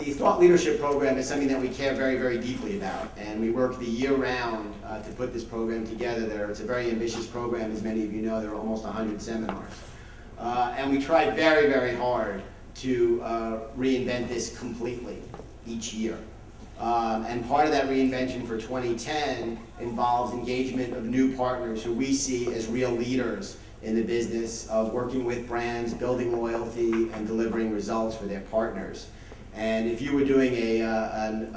the thought leadership program is something that we care very, very deeply about, and we work the year round to put this program together. It's a very ambitious program, as many of you know. There are almost 100 seminars. And we try very, very hard to reinvent this completely each year. And part of that reinvention for 2010 involves engagement of new partners who we see as real leaders in the business of working with brands, building loyalty, and delivering results for their partners. And if you were doing an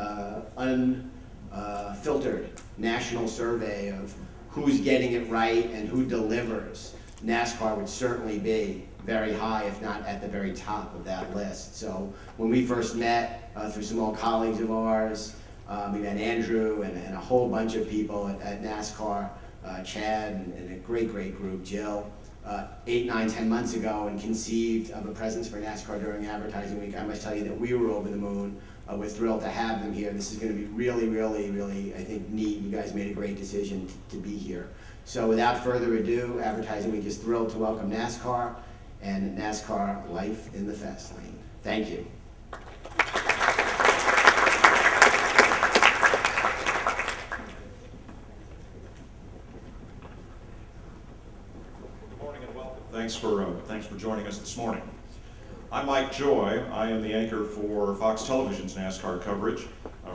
unfiltered national survey of who's getting it right and who delivers, NASCAR would certainly be very high, if not at the very top of that list. So when we first met through some old colleagues of ours, we met Andrew and a whole bunch of people at NASCAR, Chad and a great group, Jill, 8, 9, 10 months ago, and conceived of a presence for NASCAR during Advertising Week. I must tell you that we were over the moon. We're thrilled to have them here. This is going to be really, I think, neat. You guys made a great decision to be here. So without further ado, Advertising Week is thrilled to welcome NASCAR and NASCAR Life in the Fast Lane. Thank you. Good morning and welcome. Thanks for joining us this morning. I'm Mike Joy. I am the anchor for Fox Television's NASCAR coverage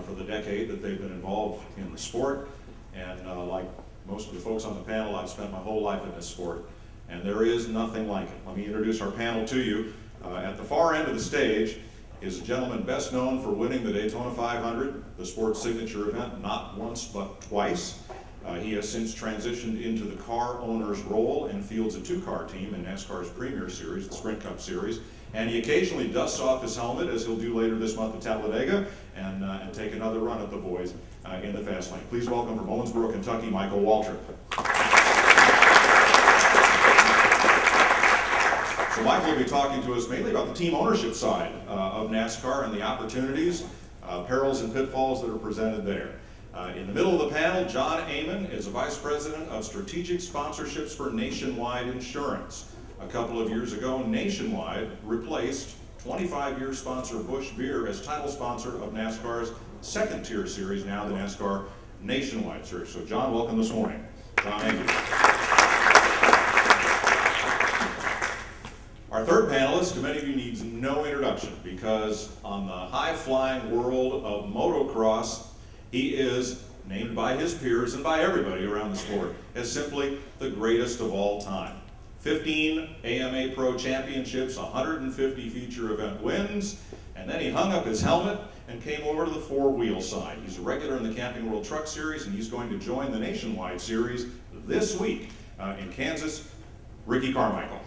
for the decade that they've been involved in the sport. And like most of the folks on the panel, I've spent my whole life in this sport, and there is nothing like it. Let me introduce our panel to you. At the far end of the stage is a gentleman best known for winning the Daytona 500, the sport's signature event, not once but twice. He has since transitioned into the car owner's role and fields a two-car team in NASCAR's Premier Series, the Sprint Cup Series. And he occasionally dusts off his helmet, as he'll do later this month at Talladega, and take another run at the boys in the fast lane. Please welcome from Owensboro, Kentucky, Michael Waltrip. So Michael will be talking to us mainly about the team ownership side of NASCAR and the opportunities, perils, and pitfalls that are presented there. In the middle of the panel, John Amon is a Vice President of Strategic Sponsorships for Nationwide Insurance. A couple of years ago, Nationwide replaced 25-year sponsor Busch Beer as title sponsor of NASCAR's second-tier series, now the NASCAR Nationwide Series. So John, welcome this morning. John, thank you. Our third panelist, to many of you, needs no introduction, because on the high-flying world of motocross, he is named by his peers and by everybody around the sport as simply the greatest of all time. 15 AMA Pro Championships, 150 feature event wins, and then he hung up his helmet and came over to the four-wheel side. He's a regular in the Camping World Truck Series, and he's going to join the Nationwide Series this week in Kansas. Ricky Carmichael.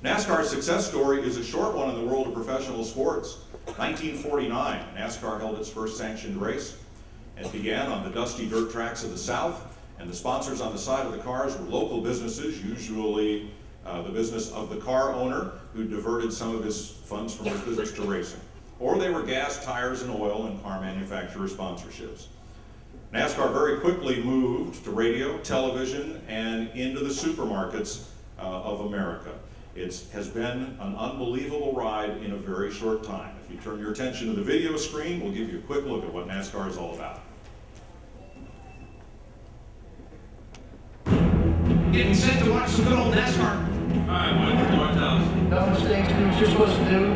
NASCAR's success story is a short one in the world of professional sports. 1949, NASCAR held its first sanctioned race. It began on the dusty dirt tracks of the South, and the sponsors on the side of the cars were local businesses, usually the business of the car owner, who diverted some of his funds from his business to racing. Or they were gas, tires, and oil, and car manufacturer sponsorships. NASCAR very quickly moved to radio, television, and into the supermarkets of America. It has been an unbelievable ride in a very short time. If you turn your attention to the video screen, we'll give you a quick look at what NASCAR is all about. Getting set to watch some good old NASCAR. All right, Mike, we're going down. No mistakes, do what you're supposed to do.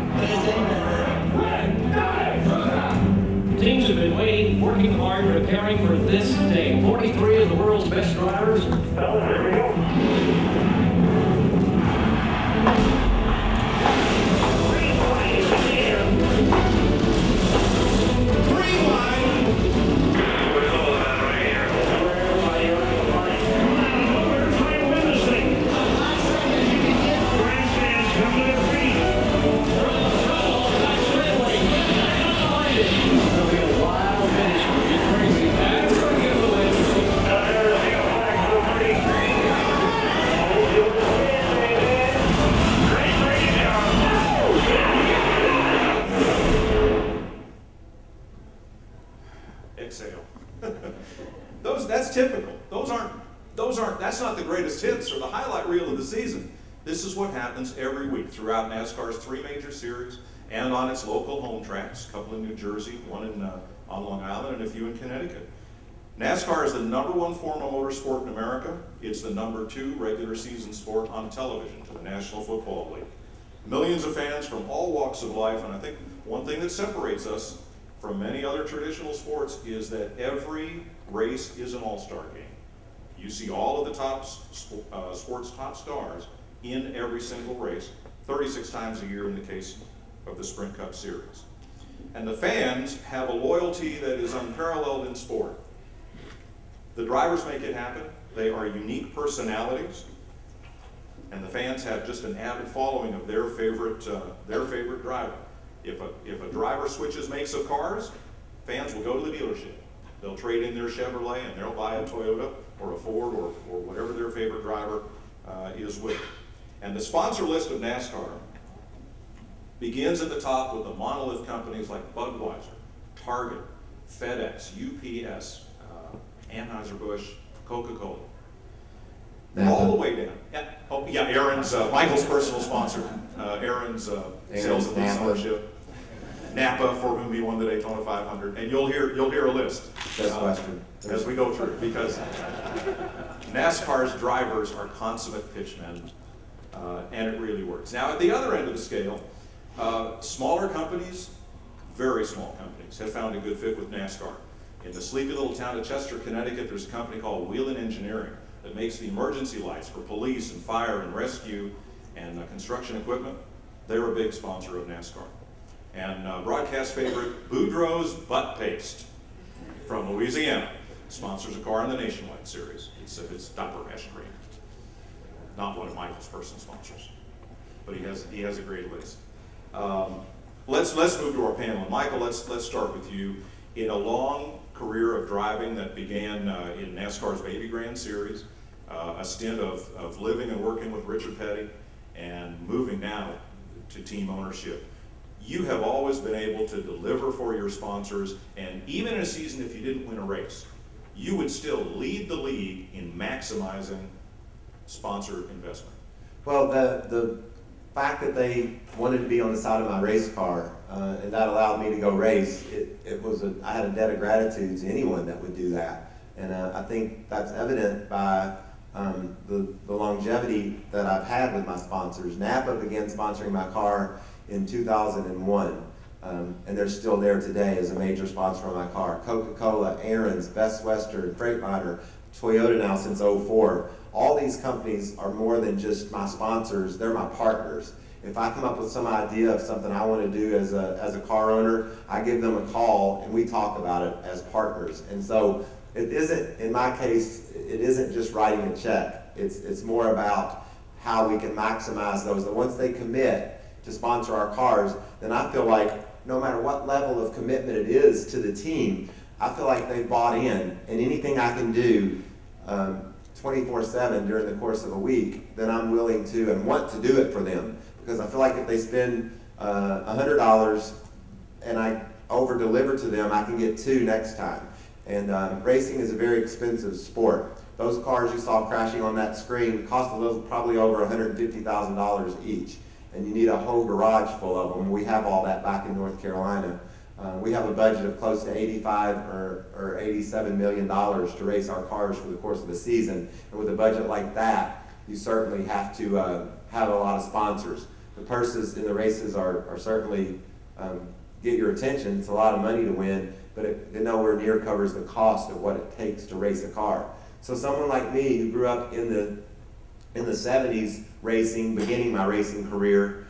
Teams have been waiting, working hard, preparing for this day. 43 of the world's best drivers. Here we go. Exhale. That's typical. That's not the greatest hits or the highlight reel of the season. This is what happens every week throughout NASCAR's 3 major series and on its local home tracks, a couple in New Jersey, one on Long Island, and a few in Connecticut. NASCAR is the #1 form of motorsport in America. It's the #2 regular season sport on television to the National Football League. Millions of fans from all walks of life, and I think one thing that separates us from many other traditional sports is that every race is an all-star game. You see all of the sports top stars in every single race, 36 times a year in the case of the Sprint Cup Series. And the fans have a loyalty that is unparalleled in sport. The drivers make it happen. They are unique personalities, and the fans have just an avid following of their favorite driver. If a driver switches makes of cars, fans will go to the dealership. They'll trade in their Chevrolet and they'll buy a Toyota or a Ford or whatever their favorite driver is with. And the sponsor list of NASCAR begins at the top with the monolith companies like Budweiser, Target, FedEx, UPS, Anheuser-Busch, Coca-Cola. All the way down. Yeah. Oh, yeah, Aaron's, Michael's personal sponsor. Aaron's sales and lease ownership. Napa, for whom he won the Daytona 500. And you'll hear a list as we go through, because NASCAR's drivers are consummate pitchmen, and it really works. Now, at the other end of the scale, smaller companies, very small companies, have found a good fit with NASCAR. In the sleepy little town of Chester, Connecticut, there's a company called Wheelan Engineering that makes the emergency lights for police and fire and rescue and construction equipment. They're a big sponsor of NASCAR. And broadcast favorite Boudreaux's Butt Paste from Louisiana sponsors a car in the Nationwide Series. It's diaper rash cream. Not one of Michael's personal sponsors, but he has a great list. Let's move to our panel. Michael, let's start with you. In a long career of driving that began in NASCAR's Baby Grand Series, a stint of living and working with Richard Petty, and moving now to team ownership, you have always been able to deliver for your sponsors, and even in a season if you didn't win a race, you would still lead the league in maximizing sponsor investment. Well, the fact that they wanted to be on the side of my race car, and that allowed me to go race, I had a debt of gratitude to anyone that would do that. And I think that's evident by the longevity that I've had with my sponsors. Napa began sponsoring my car in 2001, and they're still there today as a major sponsor on my car. Coca-Cola, Aaron's, Best Western, Freightliner, Toyota now since 2004. All these companies are more than just my sponsors, they're my partners. If I come up with some idea of something I want to do as a car owner, I give them a call and we talk about it as partners. And so it isn't, in my case, it isn't just writing a check. It's more about how we can maximize those. And once they commit to sponsor our cars, then I feel like no matter what level of commitment it is to the team, I feel like they've bought in, and anything I can do 24/7 during the course of a week, then I'm willing to and want to do it for them. Because I feel like if they spend $100 and I over-deliver to them, I can get 2 next time. And racing is a very expensive sport. Those cars you saw crashing on that screen cost probably over $150,000 each. And you need a whole garage full of them. We have all that back in North Carolina. We have a budget of close to $85 or $87 million to race our cars for the course of the season. And with a budget like that, you certainly have to have a lot of sponsors. The purses in the races are certainly get your attention. It's a lot of money to win, but it nowhere near covers the cost of what it takes to race a car. So someone like me who grew up in the 70s racing, beginning my racing career,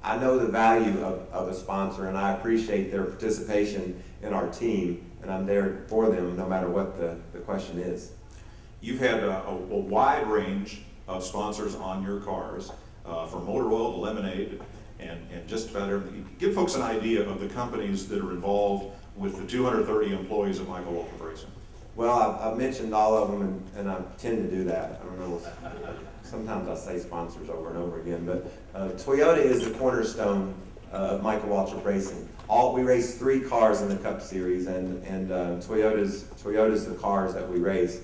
I know the value of a sponsor, and I appreciate their participation in our team, and I'm there for them no matter what the question is. You've had a wide range of sponsors on your cars, from motor oil to lemonade, and just about everything. Give folks an idea of the companies that are involved with the 230 employees of Michael Waltrip Racing. Well, I've mentioned all of them, and I tend to do that. I don't know. Sometimes I say sponsors over and over again, but Toyota is the cornerstone of Michael Waltrip Racing. We race 3 cars in the Cup Series, and Toyota's the cars that we race.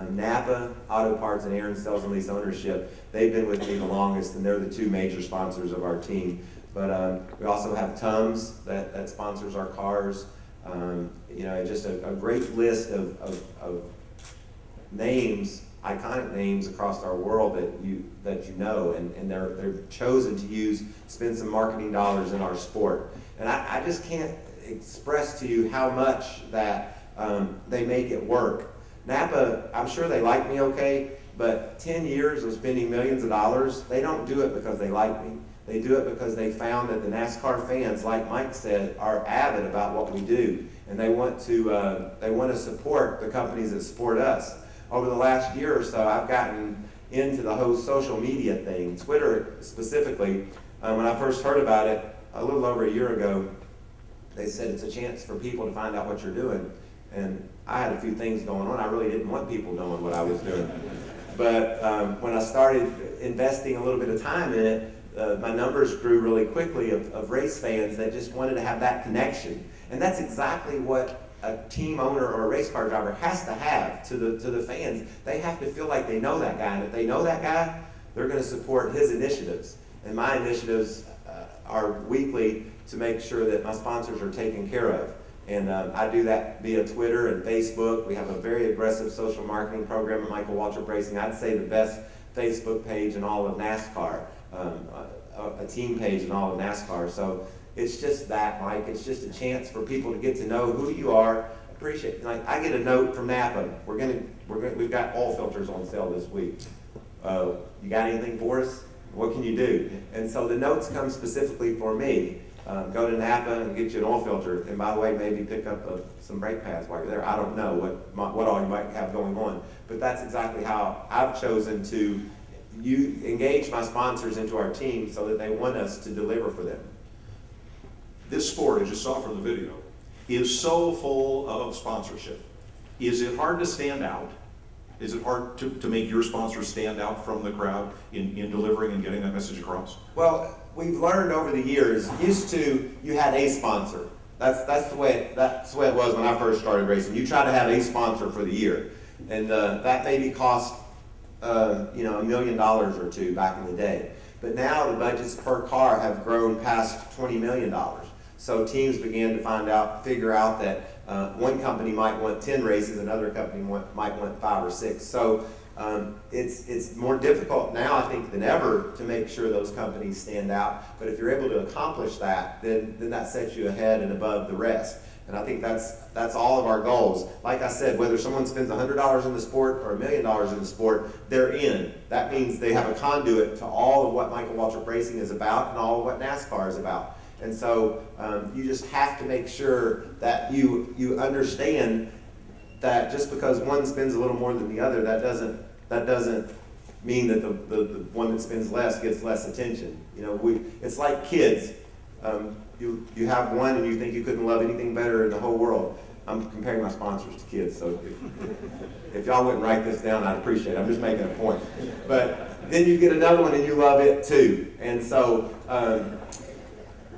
Napa Auto Parts and Aaron Sales and Lease Ownership, they've been with me the longest, and they're the two major sponsors of our team. But we also have Tums that sponsors our cars. You know, just a great list of names, iconic names across our world that you know, and they're chosen to spend some marketing dollars in our sport. And I just can't express to you how much that they make it work. Napa, I'm sure they like me okay, but 10 years of spending millions of dollars, they don't do it because they like me. They do it because they found that the NASCAR fans, like Mike said, are avid about what we do, and they want to support the companies that support us. Over the last year or so, I've gotten into the whole social media thing, Twitter specifically. When I first heard about it a little over a year ago, they said it's a chance for people to find out what you're doing, and I had a few things going on. I really didn't want people knowing what I was doing. But when I started investing a little bit of time in it, my numbers grew really quickly of race fans that just wanted to have that connection. And that's exactly what a team owner or a race car driver has to have to the fans. They have to feel like they know that guy, and if they know that guy, they're going to support his initiatives. And my initiatives are weekly to make sure that my sponsors are taken care of. And I do that via Twitter and Facebook. We have a very aggressive social marketing program at Michael Waltrip Racing. I'd say the best Facebook page in all of NASCAR, a team page in all of NASCAR. So it's just that, Mike. It's just a chance for people to get to know who you are. Appreciate. Like, I get a note from Napa. We've got oil filters on sale this week. You got anything for us? What can you do? And so the notes come specifically for me. Go to Napa and get you an oil filter. And by the way, maybe pick up some brake pads while you're there. I don't know what all you might have going on. But that's exactly how I've chosen to engage my sponsors into our team so that they want us to deliver for them. This sport, as you saw from the video, is so full of sponsorship. Is it hard to stand out? Is it hard to make your sponsors stand out from the crowd in delivering and getting that message across? Well, we've learned over the years, used to, you had a sponsor. That's the way it was when I first started racing. You try to have a sponsor for the year. And that maybe cost $1 million or $2 back in the day. But now the budgets per car have grown past $20 million. So teams began to figure out that one company might want 10 races, another company might want 5 or 6. So it's more difficult now, I think, than ever to make sure those companies stand out. But if you're able to accomplish that, then that sets you ahead and above the rest. And I think that's all of our goals. Like I said, whether someone spends $100 in the sport or $1 million in the sport, they're in. That means they have a conduit to all of what Michael Waltrip Racing is about and all of what NASCAR is about. And so you just have to make sure that you understand that just because one spends a little more than the other, that doesn't mean that the one that spends less gets less attention. You know, it's like kids. You have one and you think you couldn't love anything better in the whole world. I'm comparing my sponsors to kids, so if y'all wouldn't write this down, I'd appreciate it. I'm just making a point. But then you get another one and you love it too. And so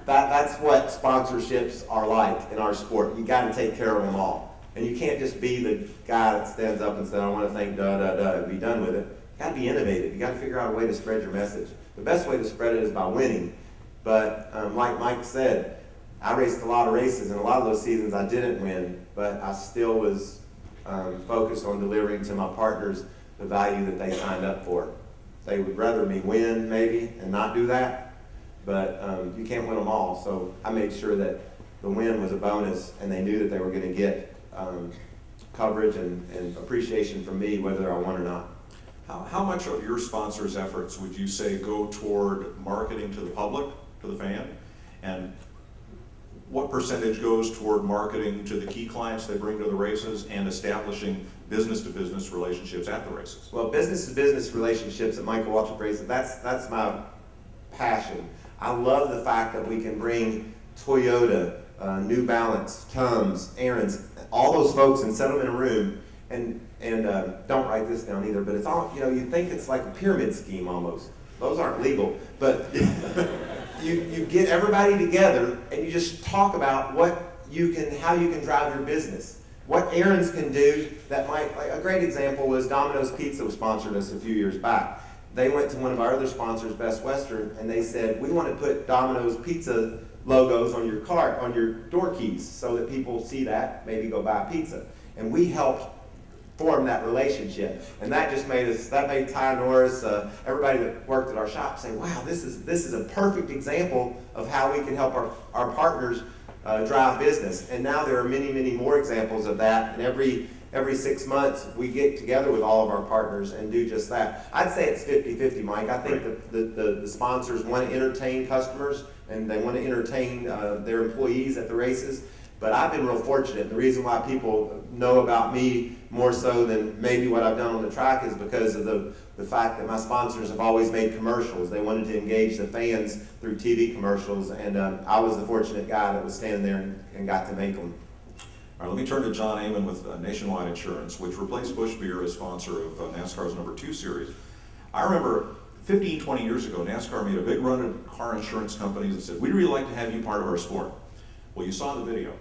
that's what sponsorships are like in our sport. You got to take care of them all. And you can't just be the guy that stands up and says, I want to thank and be done with it. You got to be innovative. You got to figure out a way to spread your message. The best way to spread it is by winning. But like Mike said, I raced a lot of races, and a lot of those seasons I didn't win, but I still was focused on delivering to my partners the value that they signed up for. They would rather me win, maybe, and not do that, but you can't win them all. So I made sure that the win was a bonus, and they knew that they were going to get coverage and appreciation from me, whether I won or not. How much of your sponsors' efforts would you say go toward marketing to the public, to the fan? And what percentage goes toward marketing to the key clients they bring to the races and establishing business-to-business relationships at the races? Well, business-to-business relationships at Michael Waltrip Racing, that's my passion. I love the fact that we can bring Toyota, New Balance, Tums, Aaron's, all those folks and set them in a room and don't write this down either, but it's all, you think it's like a pyramid scheme almost. Those aren't legal, but you get everybody together and you just talk about how you can drive your business. what errands can do that might, like a great example was Domino's Pizza sponsored us a few years back. They went to one of our other sponsors, Best Western, and they said, we want to put Domino's Pizza logos on your cart, on your door keys, so that people see that, maybe go buy pizza. And we helped form that relationship. And that just made us, that made Ty Norris, everybody that worked at our shop say, wow, this is a perfect example of how we can help our partners drive business. And now there are many, many more examples of that. And every 6 months, we get together with all of our partners and do just that. I'd say it's 50-50, Mike. I think the sponsors want to entertain customers and they want to entertain their employees at the races. But I've been real fortunate. The reason why people know about me more so than maybe what I've done on the track is because of the fact that my sponsors have always made commercials. They wanted to engage the fans through TV commercials, and I was the fortunate guy that was standing there and got to make them. All right, let me turn to John Amon with Nationwide Insurance, which replaced Busch Beer as sponsor of NASCAR's #2 series. I remember 15, 20 years ago, NASCAR made a big run at car insurance companies and said, we'd really like to have you part of our sport. Well, you saw the video.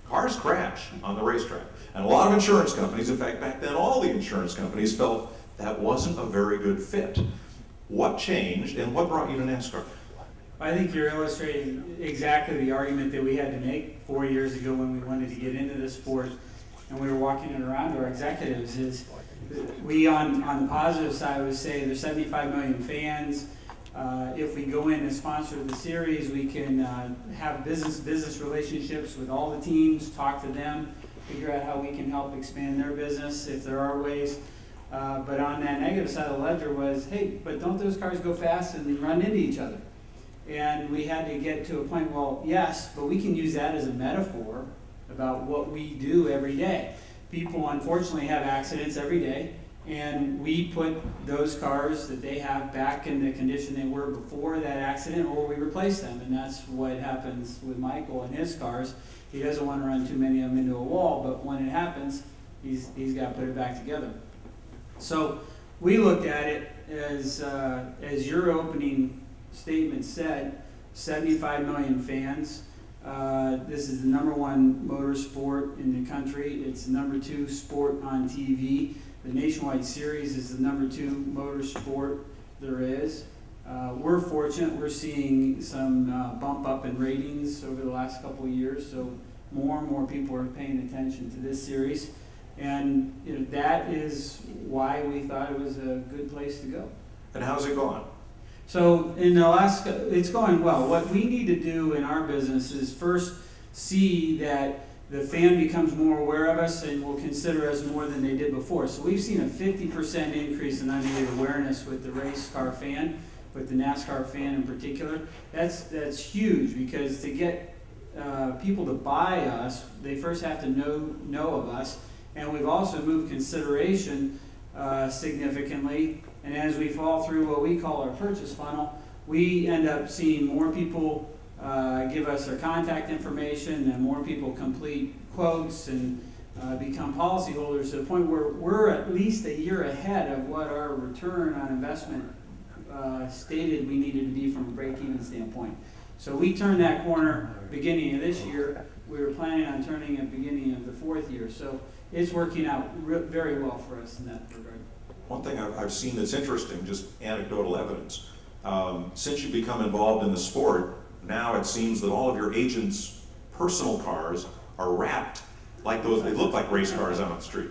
Cars crash on the racetrack. And a lot of insurance companies, in fact, back then all the insurance companies felt that wasn't a very good fit. What changed and what brought you to NASCAR? I think you're illustrating exactly the argument that we had to make 4 years ago when we wanted to get into the sport, and we were walking it around to our executives. Is we on the positive side would say there's 75 million fans. If we go in and sponsor the series, we can have business relationships with all the teams, talk to them, figure out how we can help expand their business if there are ways. But on that negative side of the ledger was, hey, but don't those cars go fast and run into each other? And we had to get to a point, well, yes, but we can use that as a metaphor about what we do every day. People unfortunately have accidents every day, and we put those cars that they have back in the condition they were before that accident, or we replace them. And that's what happens with Michael and his cars. He doesn't want to run too many of them into a wall, but when it happens, he's got to put it back together. So we looked at it as your opening statement said, 75 million fans. This is the #1 motorsport in the country. It's the #2 sport on TV. The Nationwide Series is the #2 motorsport there is. We're fortunate. We're seeing some bump up in ratings over the last couple of years, so more and more people are paying attention to this series. And that is why we thought it was a good place to go. And how's it going? So in Alaska, it's going well. What we need to do in our business is first see that the fan becomes more aware of us and will consider us more than they did before. So we've seen a 50% increase in unaided awareness with the race car fan, with the NASCAR fan in particular. That's huge, because to get people to buy us, they first have to know of us. And we've also moved consideration significantly. And as we fall through what we call our purchase funnel, we end up seeing more people give us their contact information, and more people complete quotes and become policyholders to the point where we're at least a year ahead of what our return on investment stated we needed to be from a break-even standpoint. So we turned that corner beginning of this year. We were planning on turning it beginning of the 4th year. So it's working out very well for us in that regard. One thing I've seen that's interesting, just anecdotal evidence, since you've become involved in the sport, now it seems that all of your agents' personal cars are wrapped like those. They look like race cars out on the street.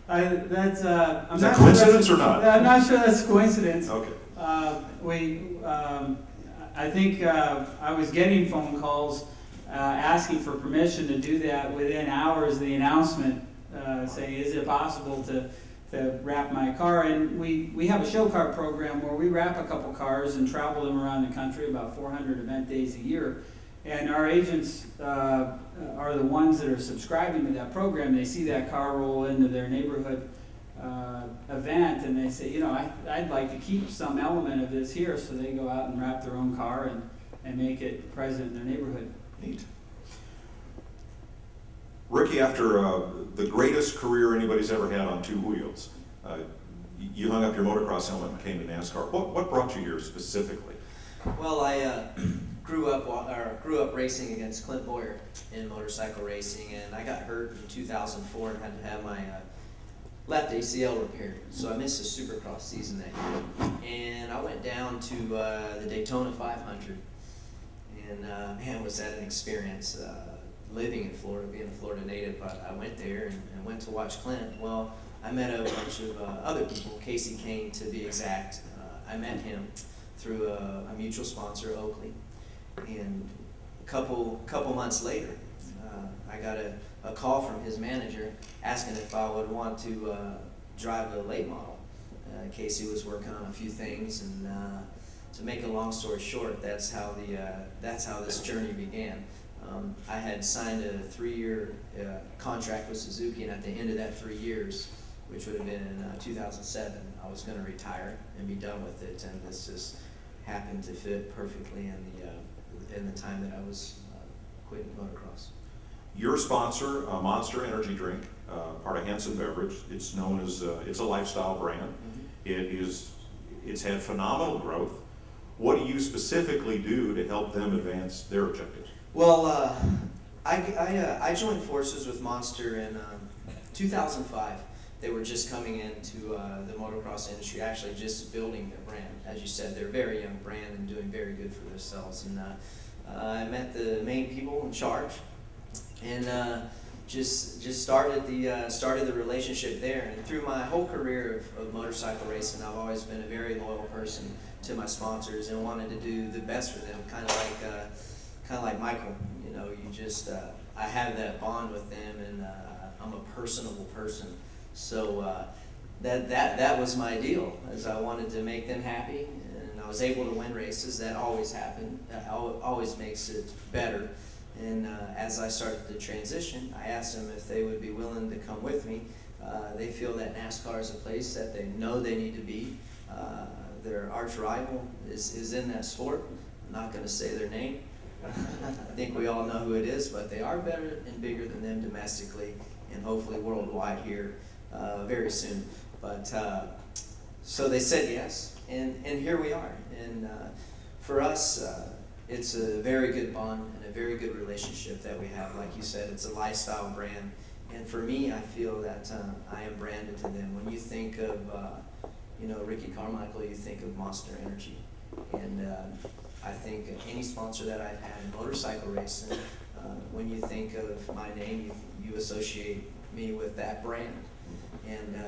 Is that coincidence or not? I'm not sure that's coincidence. Okay. I think I was getting phone calls asking for permission to do that within hours of the announcement, saying, is it possible to wrap my car? And we have a show car program where we wrap a couple cars and travel them around the country, about 400 event days a year. And our agents are the ones that are subscribing to that program. They see that car roll into their neighborhood event, and they say, I'd like to keep some element of this here, so they go out and wrap their own car and make it present in their neighborhood. Neat. Ricky, after the greatest career anybody's ever had on 2 wheels, you hung up your motocross helmet and came to NASCAR. What brought you here specifically? Well, grew up racing against Clint Boyer in motorcycle racing, and I got hurt in 2004 and had to have my left ACL repaired. So I missed the Supercross season that year, and I went down to the Daytona 500, and man, was that an experience. Living in Florida, being a Florida native, I went there and went to watch Clint. Well, I met a bunch of other people, Casey Kane to be exact. I met him through a mutual sponsor, Oakley, and a couple months later, I got a call from his manager asking if I would want to drive a late model. Casey was working on a few things, and to make a long story short, that's how this journey began. I had signed a 3-year contract with Suzuki, and at the end of that 3 years, which would have been in 2007, I was going to retire and be done with it, and this just happened to fit perfectly in the time that I was quitting motocross. Your sponsor, Monster Energy Drink, part of Hanson Beverage. It's known as it's a lifestyle brand. It's had phenomenal growth. What do you specifically do to help them advance their objectives? Well, I joined forces with Monster in 2005. They were just coming into the motocross industry, actually just building their brand. As you said, they're a very young brand and doing very good for themselves. And I met the main people in charge, and just started the relationship there. And through my whole career of motorcycle racing, I've always been a very loyal person to my sponsors and wanted to do the best for them, kind of like Michael. You know, I have that bond with them, and I'm a personable person. So that was my deal, as I wanted to make them happy, and I was able to win races. That always happened. That always makes it better. And as I started to transition, I asked them if they would be willing to come with me. They feel that NASCAR is a place that they know they need to be. Their arch rival is in that sport. I'm not going to say their name. I think we all know who it is, but they are better and bigger than them domestically and hopefully worldwide here very soon. But so they said yes, and here we are. And for us, it's a very good bond and a very good relationship that we have. Like you said, it's a lifestyle brand. And for me, I feel that I am branded to them. When you think of, Ricky Carmichael, you think of Monster Energy. And I think any sponsor that I've had in motorcycle racing, when you think of my name, you associate me with that brand. And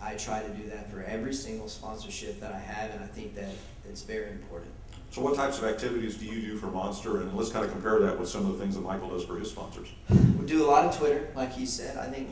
I try to do that for every single sponsorship that I have, and I think that it's very important. So what types of activities do you do for Monster? And let's kind of compare that with some of the things that Michael does for his sponsors. We do a lot of Twitter, like he said. I think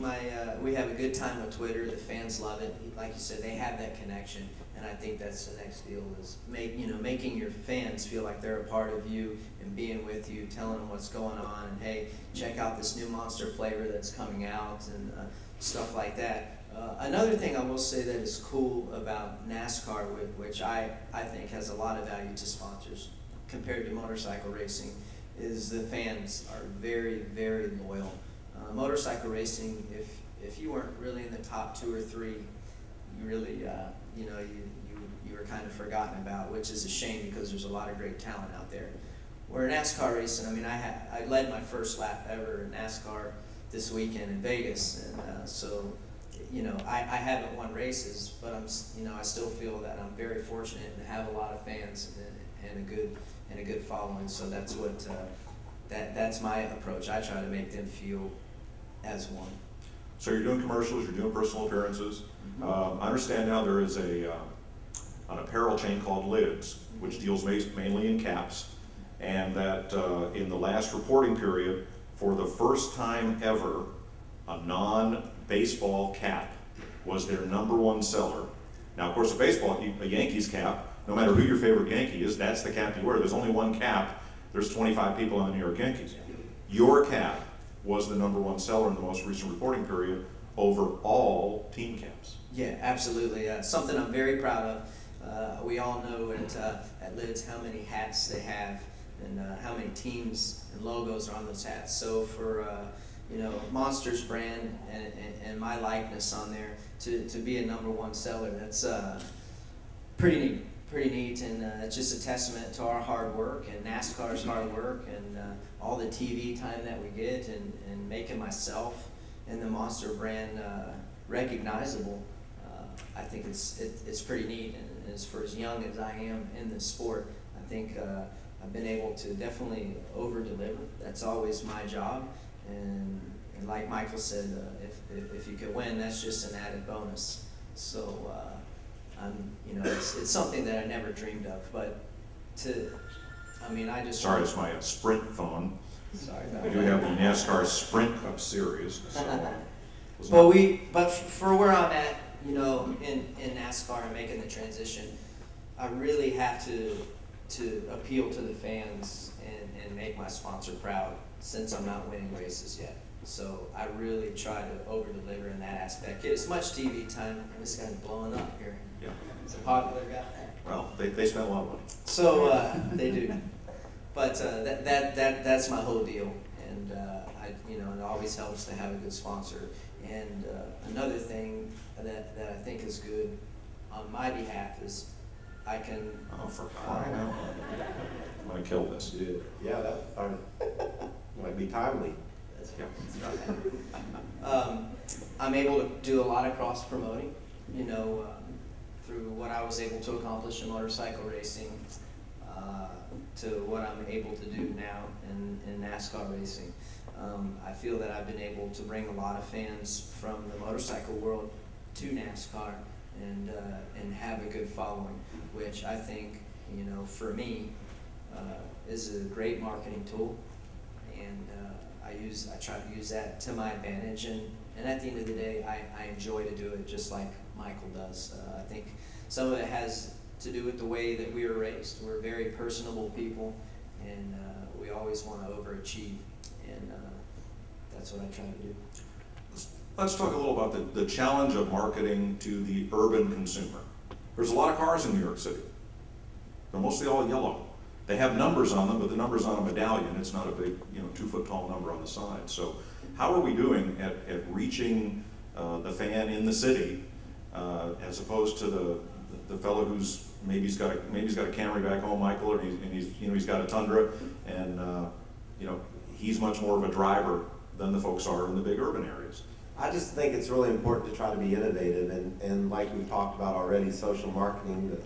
we have a good time with Twitter. The fans love it. Like you said, they have that connection, and I think that's the next deal, is making your fans feel like they're a part of you and being with you, telling them what's going on, and hey, check out this new Monster flavor that's coming out, and stuff like that. Another thing I will say that is cool about NASCAR, which I think has a lot of value to sponsors compared to motorcycle racing, is the fans are very, very loyal. Motorcycle racing, if you weren't really in the top 2 or 3, you really, you were kind of forgotten about, which is a shame because there's a lot of great talent out there. Where NASCAR racing, I mean, I led my first lap ever in NASCAR this weekend in Vegas, and so. I haven't won races, but I still feel that I'm very fortunate to have a lot of fans and a good following. So that's what that's my approach. I try to make them feel as one. So you're doing commercials, you're doing personal appearances. I understand now there is an apparel chain called Lids, which deals mainly in caps, and that in the last reporting period, for the first time ever, a non-baseball cap was their #1 seller. Now, of course, a Yankees cap, no matter who your favorite Yankee is, that's the cap you wear. There's only one cap. There's 25 people on the New York Yankees. Your cap was the #1 seller in the most recent reporting period over all team caps. Yeah, absolutely. Something I'm very proud of. We all know at Lids how many hats they have and how many teams and logos are on those hats. So for Monster's brand and my likeness on there to be a #1 seller, that's pretty neat. pretty neat, and it's just a testament to our hard work and NASCAR's hard work and all the TV time that we get, and making myself and the Monster brand recognizable. I think it's pretty neat, and as for as young as I am in this sport, I think I've been able to definitely over-deliver. That's always my job, and like Michael said, if you could win, that's just an added bonus. So it's something that I never dreamed of, but I just... Sorry, it's my Sprint phone. Sorry about We that. do have the NASCAR Sprint Cup Series. So But for where I'm at, in NASCAR and making the transition, I really have to appeal to the fans and make my sponsor proud, since I'm not winning races yet. So I really try to over-deliver in that aspect. Get as much TV time, and this guy's blowing up here. yeah. He's a popular guy. Well, they spent a lot of money. So they do. But that's my whole deal, and it always helps to have a good sponsor. And another thing that I think is good on my behalf is I can... Oh, for crying out loud. I'm going to kill this. Yeah, that might be timely. I'm able to do a lot of cross promoting, through what I was able to accomplish in motorcycle racing, to what I'm able to do now in NASCAR racing. I feel that I've been able to bring a lot of fans from the motorcycle world to NASCAR and have a good following, which I think, for me, is a great marketing tool. And I try to use that to my advantage, and at the end of the day, I enjoy to do it just like Michael does. I think some of it has to do with the way that we were raised. We're very personable people, and we always want to overachieve, and that's what I try to do. Let's talk a little about the challenge of marketing to the urban consumer. There's a lot of cars in New York City. They're mostly all yellow. They have numbers on them, but the number's on a medallion. It's not a big, 2-foot-tall number on the side. So how are we doing at reaching the fan in the city, as opposed to the fellow who's maybe he's got a Camry back home, Michael, or he's got a Tundra, and he's much more of a driver than the folks are in the big urban areas. I just think it's really important to try to be innovative, and like we've talked about already, social marketing,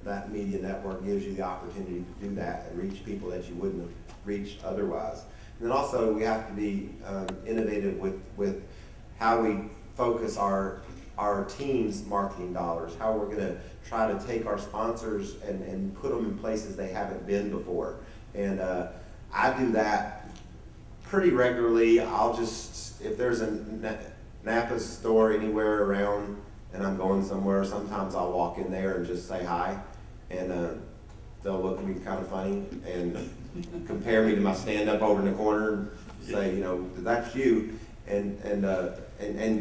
that media network gives you the opportunity to do that and reach people that you wouldn't have reached otherwise. And then also we have to be innovative with how we focus our team's marketing dollars, how we're going to try to take our sponsors and put them in places they haven't been before. And I do that pretty regularly. I'll just, if there's a Napa store anywhere around and I'm going somewhere, sometimes I'll walk in there and just say hi, and they'll look at me kind of funny and compare me to my stand-up over in the corner and say, that's you, and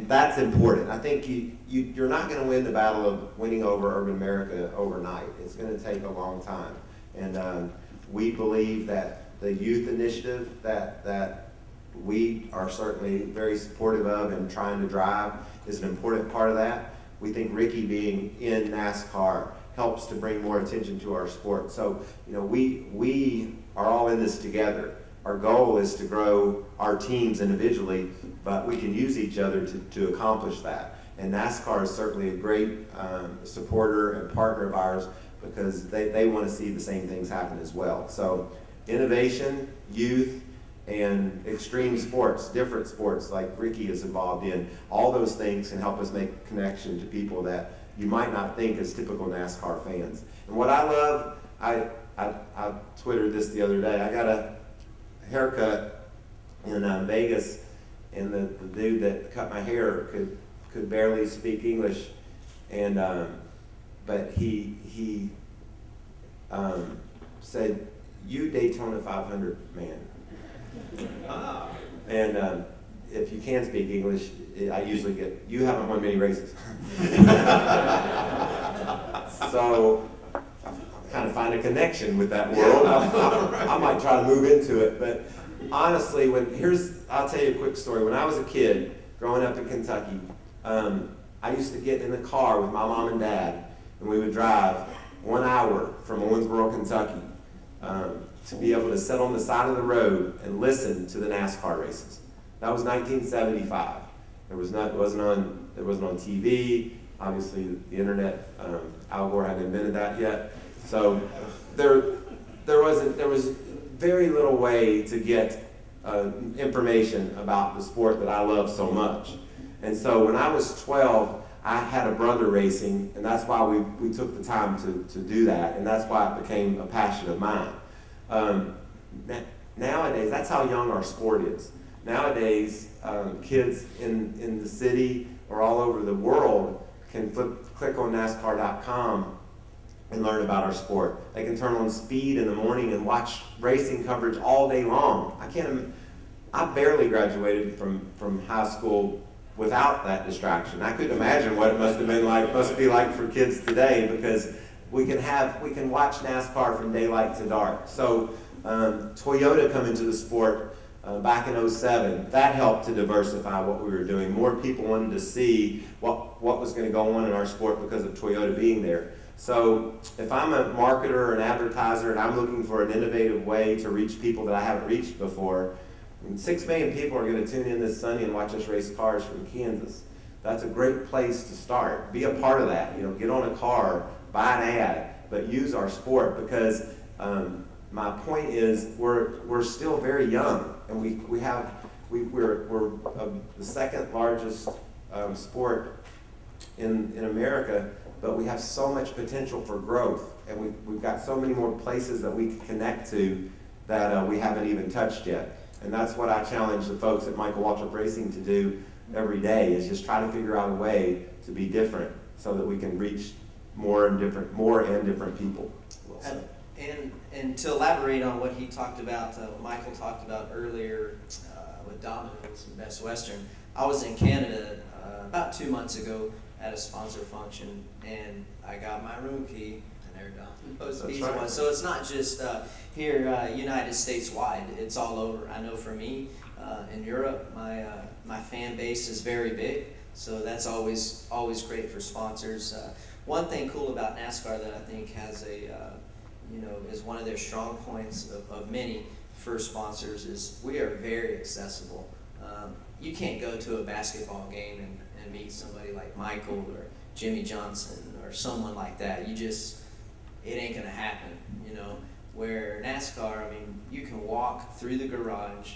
that's important. I think you're not going to win the battle of winning over urban America overnight. It's going to take a long time, and we believe that the youth initiative that we are certainly very supportive of and trying to drive is an important part of that. We think Ricky being in NASCAR helps to bring more attention to our sport. So, we are all in this together. Our goal is to grow our teams individually, but we can use each other to accomplish that. And NASCAR is certainly a great supporter and partner of ours, because they want to see the same things happen as well. So innovation, youth, and extreme sports, different sports like Ricky is involved in, all those things can help us make a connection to people that you might not think as typical NASCAR fans. And what I love, I Twittered this the other day. I got a haircut in Vegas, and the dude that cut my hair could barely speak English, and but he said, "You Daytona 500 man." And if you can speak English, I usually get, "You haven't won many races." So I kind of find a connection with that world. I might try to move into it, but honestly, I'll tell you a quick story. When I was a kid, growing up in Kentucky, I used to get in the car with my mom and dad, and we would drive, 1 hour from Owensboro, Kentucky, to be able to sit on the side of the road and listen to the NASCAR races. That was 1975. It wasn't on TV. Obviously, the internet, Al Gore hadn't invented that yet. So there was very little way to get information about the sport that I love so much. And so when I was 12, I had a brother racing, and that's why we took the time to do that, and that's why it became a passion of mine. Nowadays, that's how young our sport is. Nowadays, kids in the city or all over the world can click on NASCAR.com and learn about our sport. They can turn on Speed in the morning and watch racing coverage all day long. I barely graduated from high school without that distraction. I couldn't imagine what it must be like for kids today, because we can watch NASCAR from daylight to dark. So Toyota coming to the sport back in '07, that helped to diversify what we were doing. More people wanted to see what was going to go on in our sport because of Toyota being there. So if I'm a marketer or an advertiser and I'm looking for an innovative way to reach people that I haven't reached before, 6 million people are going to tune in this Sunday and watch us race cars from Kansas. That's a great place to start. Be a part of that. You know, get on a car, buy an ad, but use our sport, because my point is we're still very young, and we're the second largest sport in America, but we have so much potential for growth, and we've got so many more places that we can connect to that we haven't even touched yet. And that's what I challenge the folks at Michael Waltrip Racing to do every day, is just try to figure out a way to be different so that we can reach more and different people. And to elaborate on what he talked about, what Michael talked about earlier with Domino's and Best Western, I was in Canada about 2 months ago at a sponsor function, and I got my room key, and there Domino's Pizza was. So it's not just here United States wide; it's all over. I know for me in Europe, my fan base is very big, so that's always great for sponsors. One thing cool about NASCAR that I think has is one of their strong points of many for sponsors is we are very accessible. You can't go to a basketball game and meet somebody like Michael or Jimmy Johnson or someone like that. It ain't gonna happen, you know. Where NASCAR, I mean, you can walk through the garage.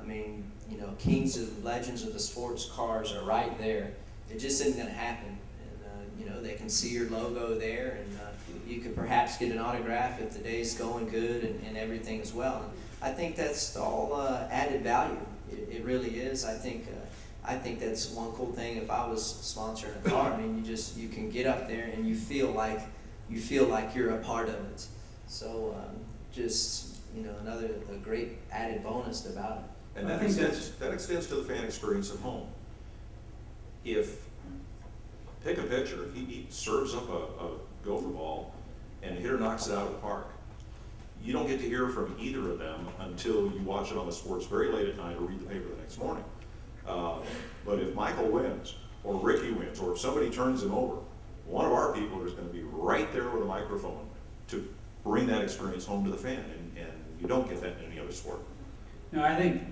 I mean, you know, kings and legends of the sports cars are right there. It just isn't gonna happen. And you know, they can see your logo there, and you could perhaps get an autograph if the day's going good and everything as well. And I think that's all added value. It really is. I think that's one cool thing. If I was sponsoring a car, I mean, you can get up there and you feel like you're a part of it. So just, you know, a great added bonus about it. And that extends to the fan experience at home. Pick a pitcher, if he serves up a gopher ball and a hitter knocks it out of the park, you don't get to hear from either of them until you watch it on the sports very late at night or read the paper the next morning. But if Michael wins, or Ricky wins, or if somebody turns him over, one of our people is going to be right there with a microphone to bring that experience home to the fan, and you don't get that in any other sport. No, I think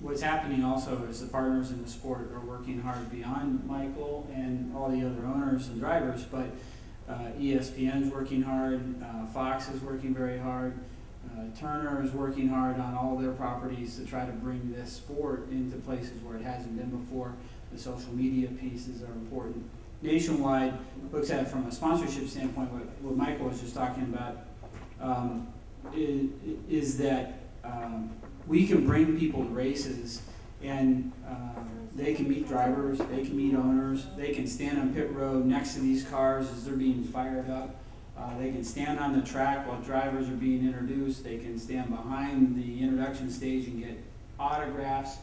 what's happening also is the partners in the sport are working hard beyond Michael and all the other owners and drivers, but ESPN's working hard, Fox is working very hard, Turner is working hard on all their properties to try to bring this sport into places where it hasn't been before. The social media pieces are important. Nationwide looks at it from a sponsorship standpoint. What Michael was just talking about is that we can bring people to races, and they can meet drivers, they can meet owners, they can stand on pit road next to these cars as they're being fired up. They can stand on the track while drivers are being introduced. They can stand behind the introduction stage and get autographs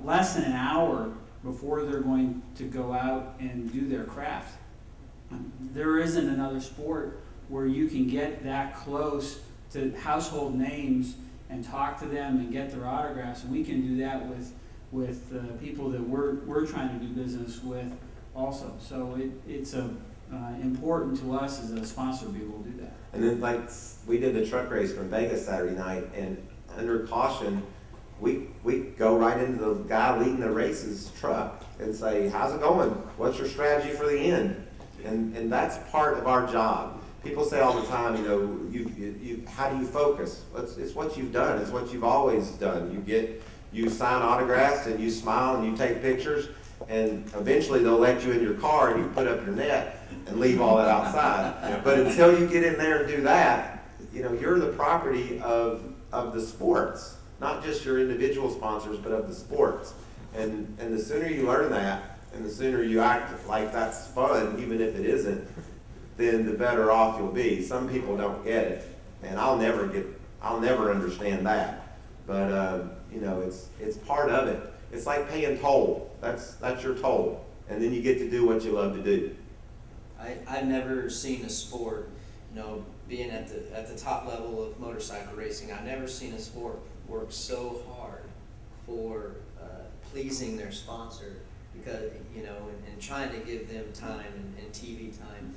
less than an hour before they're going to go out and do their craft. There isn't another sport where you can get that close to household names and talk to them and get their autographs, and we can do that with people that we're trying to do business with also. So it's a important to us as a sponsor to be able to do that. And then, like, we did the truck race from Vegas Saturday night, and under caution, we go right into the guy leading the race's truck and say, how's it going? What's your strategy for the end? And that's part of our job. People say all the time, you know, how do you focus? It's what you've done. It's what you've always done. You sign autographs and you smile and you take pictures, and eventually they'll let you in your car and you put up your net and leave all that outside. But until you get in there and do that, you know, you're the property of the sports, not just your individual sponsors, but of the sports. And the sooner you learn that, and the sooner you act like that's fun, even if it isn't, then the better off you'll be. Some people don't get it, and I'll never understand that. But you know, it's part of it. It's like paying toll. That's your toll, and then you get to do what you love to do. I've never seen a sport, you know, being at the top level of motorcycle racing, I've never seen a sport work so hard for pleasing their sponsor, because, you know, and trying to give them time and TV time.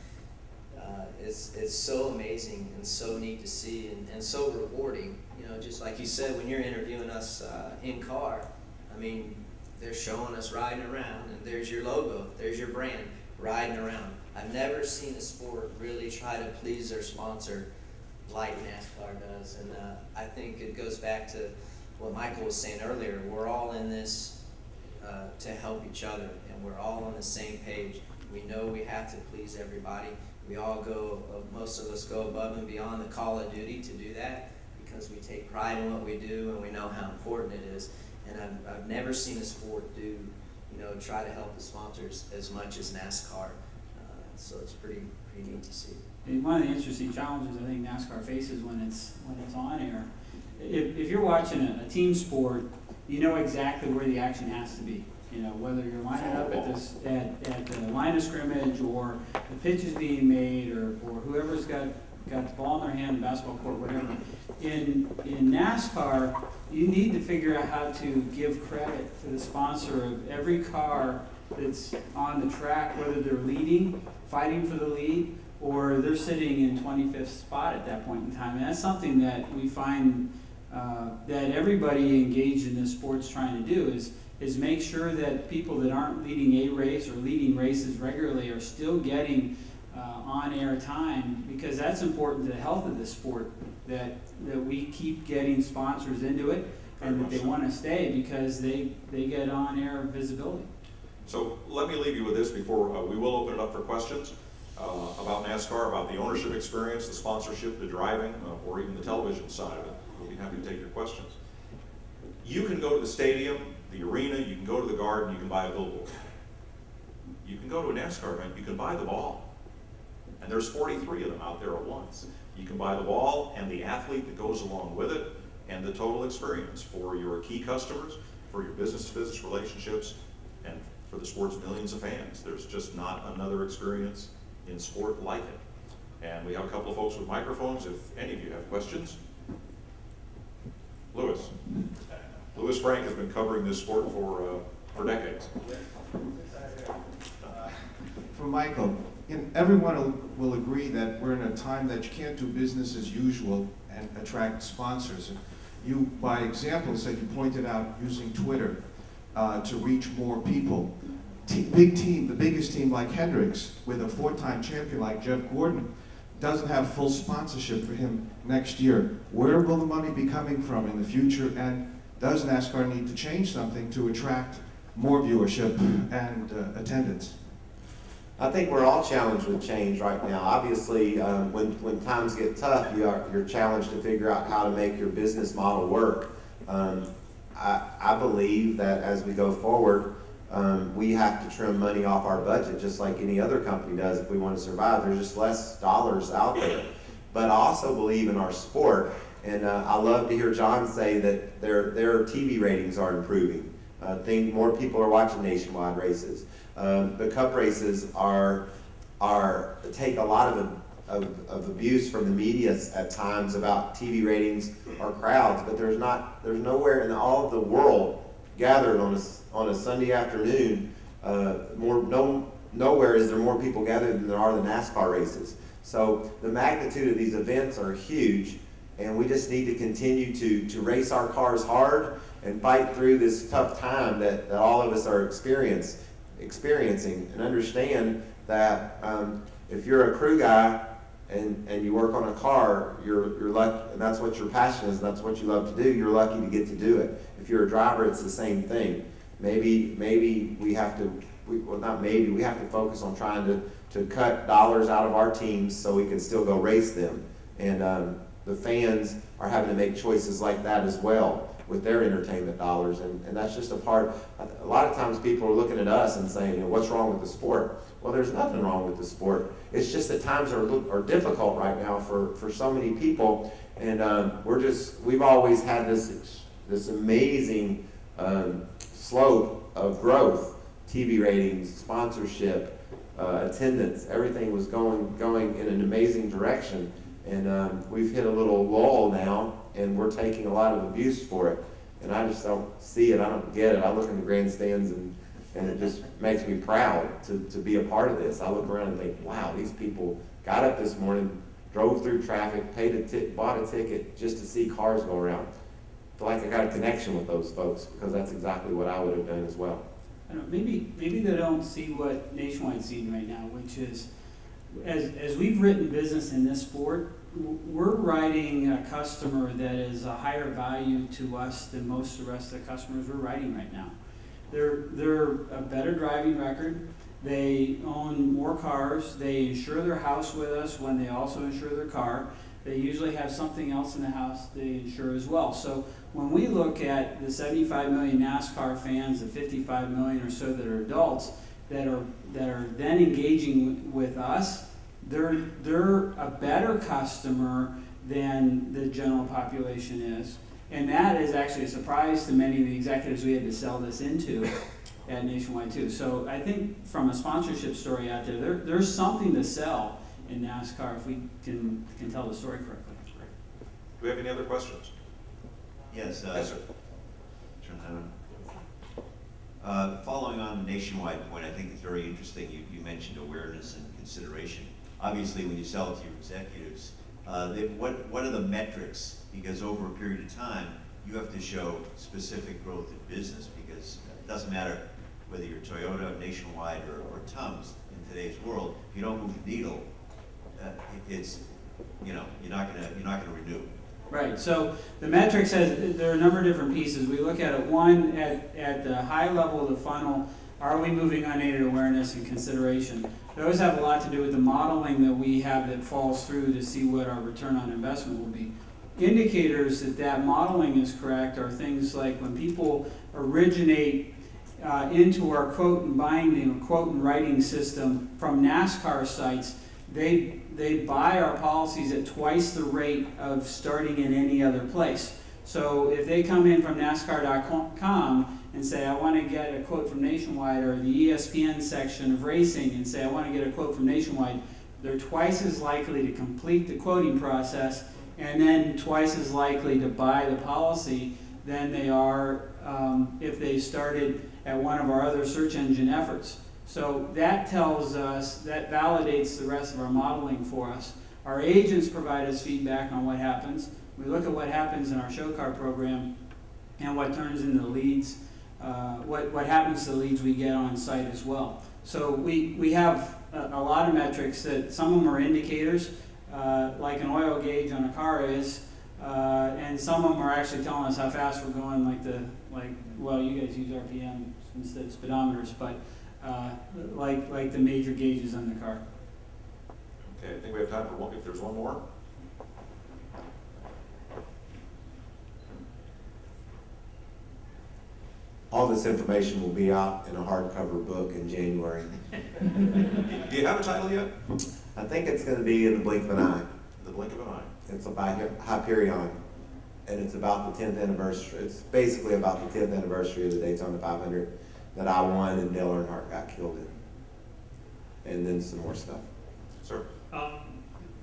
It's so amazing and so neat to see, and so rewarding. You know, just like you said, when you're interviewing us in car, I mean, they're showing us riding around, and there's your logo, there's your brand, riding around. I've never seen a sport really try to please their sponsor like NASCAR does, and I think it goes back to what Michael was saying earlier. We're all in this to help each other, and we're all on the same page. We know we have to please everybody. We all go, most of us go above and beyond the call of duty to do that, because we take pride in what we do and we know how important it is. And I've never seen a sport do, you know, try to help the sponsors as much as NASCAR. So it's pretty neat to see. And one of the interesting challenges I think NASCAR faces when it's on air, if you're watching a team sport, you know exactly where the action has to be. You know, whether you're lining up at the line of scrimmage, or the pitch is being made, or whoever's got the ball in their hand, the basketball court, whatever. In NASCAR, you need to figure out how to give credit to the sponsor of every car that's on the track, whether they're leading, fighting for the lead, or they're sitting in 25th spot at that point in time. And that's something that we find that everybody engaged in this sport's trying to do is make sure that people that aren't leading a race or leading races regularly are still getting on-air time, because that's important to the health of the sport, that we keep getting sponsors into it, and that they want to stay because they get on-air visibility. So let me leave you with this before we will open it up for questions about NASCAR, about the ownership experience, the sponsorship, the driving, or even the television side of it. We'll be happy to take your questions. You can go to the stadium, the arena, you can go to the garden, you can buy a billboard. You can go to a NASCAR event, you can buy the ball. And there's 43 of them out there at once. You can buy the ball and the athlete that goes along with it, and the total experience for your key customers, for your business-to-business relationships, and for the sport's millions of fans. There's just not another experience in sport like it. And we have a couple of folks with microphones if any of you have questions. Louis. Louis Frank has been covering this sport for decades. For Michael, everyone will agree that we're in a time that you can't do business as usual and attract sponsors. And you, by example, said you pointed out using Twitter to reach more people. Big team, the biggest team like Hendricks, with a 4-time champion like Jeff Gordon, doesn't have full sponsorship for him next year. Where will the money be coming from in the future, and does NASCAR need to change something to attract more viewership and attendance? I think we're all challenged with change right now. Obviously, when times get tough, you're challenged to figure out how to make your business model work. I believe that as we go forward, we have to trim money off our budget just like any other company does if we want to survive. There's just less dollars out there. But I also believe in our sport, and I love to hear John say that their TV ratings are improving. More people are watching nationwide races. The Cup races take a lot of abuse from the media at times about TV ratings or crowds, but there's nowhere in all of the world gathered on a Sunday afternoon, nowhere is there more people gathered than there are the NASCAR races. So the magnitude of these events are huge, and we just need to continue to race our cars hard and fight through this tough time that all of us are experiencing, and understand that if you're a crew guy and you work on a car, you're lucky, and that's what your passion is, and that's what you love to do, you're lucky to get to do it. If you're a driver, it's the same thing. Maybe we have to, well, not maybe, we have to focus on trying to cut dollars out of our teams so we can still go race them. And the fans are having to make choices like that as well with their entertainment dollars, and that's just a part. A lot of times people are looking at us and saying, you know, what's wrong with the sport? Well, there's nothing wrong with the sport. It's just that times are difficult right now for so many people, and we've always had this amazing slope of growth, TV ratings, sponsorship, attendance, everything was going in an amazing direction, and we've hit a little lull now, and we're taking a lot of abuse for it, and I just don't see it, I don't get it. I look in the grandstands and it just makes me proud to be a part of this. I look around and think, wow, these people got up this morning, drove through traffic, bought a ticket just to see cars go around. I feel like I got a connection with those folks, because that's exactly what I would have done as well. I don't know, maybe they don't see what Nationwide's seeing right now, which is, as we've written business in this sport, we're writing a customer that is a higher value to us than most of the rest of the customers we're writing right now. They're a better driving record. They own more cars. They insure their house with us when they also insure their car. They usually have something else in the house they insure as well. So when we look at the 75 million NASCAR fans, the 55 million or so that are adults that are then engaging with us, they're a better customer than the general population is. And that is actually a surprise to many of the executives we had to sell this into at Nationwide too. So I think from a sponsorship story out there's something to sell in NASCAR if we can tell the story correctly. Great. Do we have any other questions? Yes. Yes, sir. Turn that on. Following on the Nationwide point, I think it's very interesting. You mentioned awareness and consideration. Obviously, when you sell it to your executives, what are the metrics? Because over a period of time, you have to show specific growth in business, because it doesn't matter whether you're Toyota, Nationwide, or Tums in today's world. If you don't move the needle, it's, you know, you're not gonna renew. Right. So the metrics there are a number of different pieces. We look at it, one at the high level of the funnel. Are we moving unaided awareness and consideration? Those have a lot to do with the modeling that we have that falls through to see what our return on investment will be. Indicators that modeling is correct are things like when people originate into our quote and binding, quote and writing system from NASCAR sites, they buy our policies at twice the rate of starting in any other place. So if they come in from NASCAR.com and say, I want to get a quote from Nationwide, or the ESPN section of racing and say, I want to get a quote from Nationwide, they're twice as likely to complete the quoting process and then twice as likely to buy the policy than they are if they started at one of our other search engine efforts. So that tells us, that validates the rest of our modeling for us. Our agents provide us feedback on what happens. We look at what happens in our show car program and what turns into leads, what happens to the leads we get on site as well. So we have a lot of metrics that some of them are indicators, like an oil gauge on a car is, and some of them are actually telling us how fast we're going, well, you guys use RPM instead of speedometers, but like the major gauges on the car. Okay, I think we have time for one, if there's one more. All this information will be out in a hardcover book in January. Do you have a title yet? I think it's going to be In the Blink of an Eye. The Blink of an Eye. It's by Hyperion, and it's about the 10th anniversary. It's basically about the 10th anniversary of the Daytona 500 that I won and Dale Earnhardt got killed in. And then some more stuff. Sir?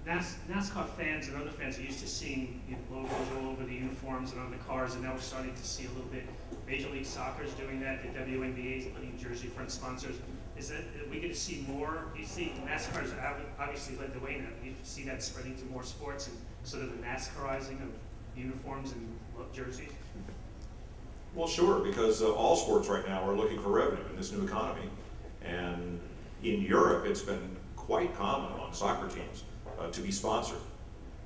NASCAR fans and other fans are used to seeing logos all over the uniforms and on the cars, and now we're starting to see a little bit. Major League Soccer is doing that. The WNBA is putting jersey front sponsors. Is that are we going to see more? You see, NASCAR's obviously led the way now. You see that spreading to more sports and sort of the NASCArizing of uniforms and jerseys. Well, sure, because all sports right now are looking for revenue in this new economy, and in Europe, it's been quite common among soccer teams to be sponsored.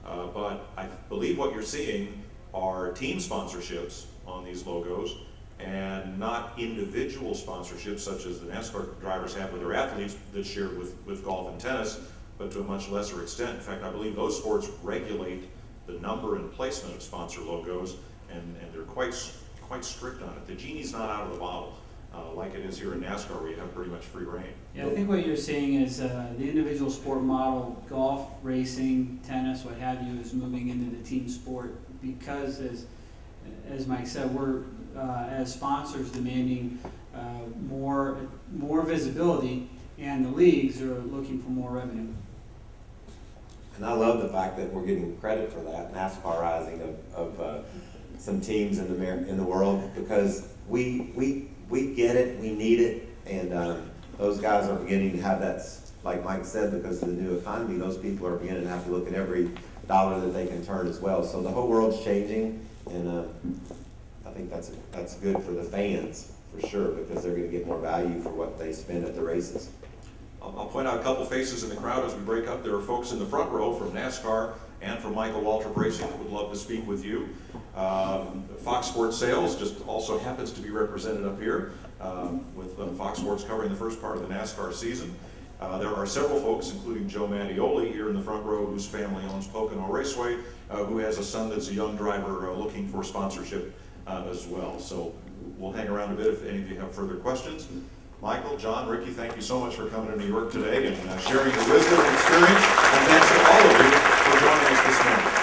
But I believe what you're seeing are team sponsorships on these logos, and not individual sponsorships such as the NASCAR drivers have with their athletes that's shared with golf and tennis, but to a much lesser extent. In fact, I believe those sports regulate the number and placement of sponsor logos, and they're quite strict on it. The genie's not out of the bottle like it is here in NASCAR, where you have pretty much free reign. Yeah, I think what you're seeing is the individual sport model, golf, racing, tennis, what have you, is moving into the team sport because, as Mike said, we're as sponsors demanding more visibility, and the leagues are looking for more revenue. And I love the fact that we're getting credit for that NASCArizing of some teams in the world, because we get it, we need it, and those guys are beginning to have that, like Mike said, because of the new economy, those people are beginning to have to look at every dollar that they can turn as well. So the whole world's changing, and I think that's good for the fans, for sure, because they're going to get more value for what they spend at the races. I'll point out a couple faces in the crowd as we break up. There are folks in the front row from NASCAR and from Michael Waltrip Racing that would love to speak with you. Fox Sports Sales just also happens to be represented up here with Fox Sports covering the first part of the NASCAR season. There are several folks, including Joe Mattioli here in the front row, whose family owns Pocono Raceway, who has a son that's a young driver looking for sponsorship as well. So we'll hang around a bit if any of you have further questions. Michael, John, Ricky, thank you so much for coming to New York today and sharing your wisdom and experience. And thanks to all of you for joining us this morning.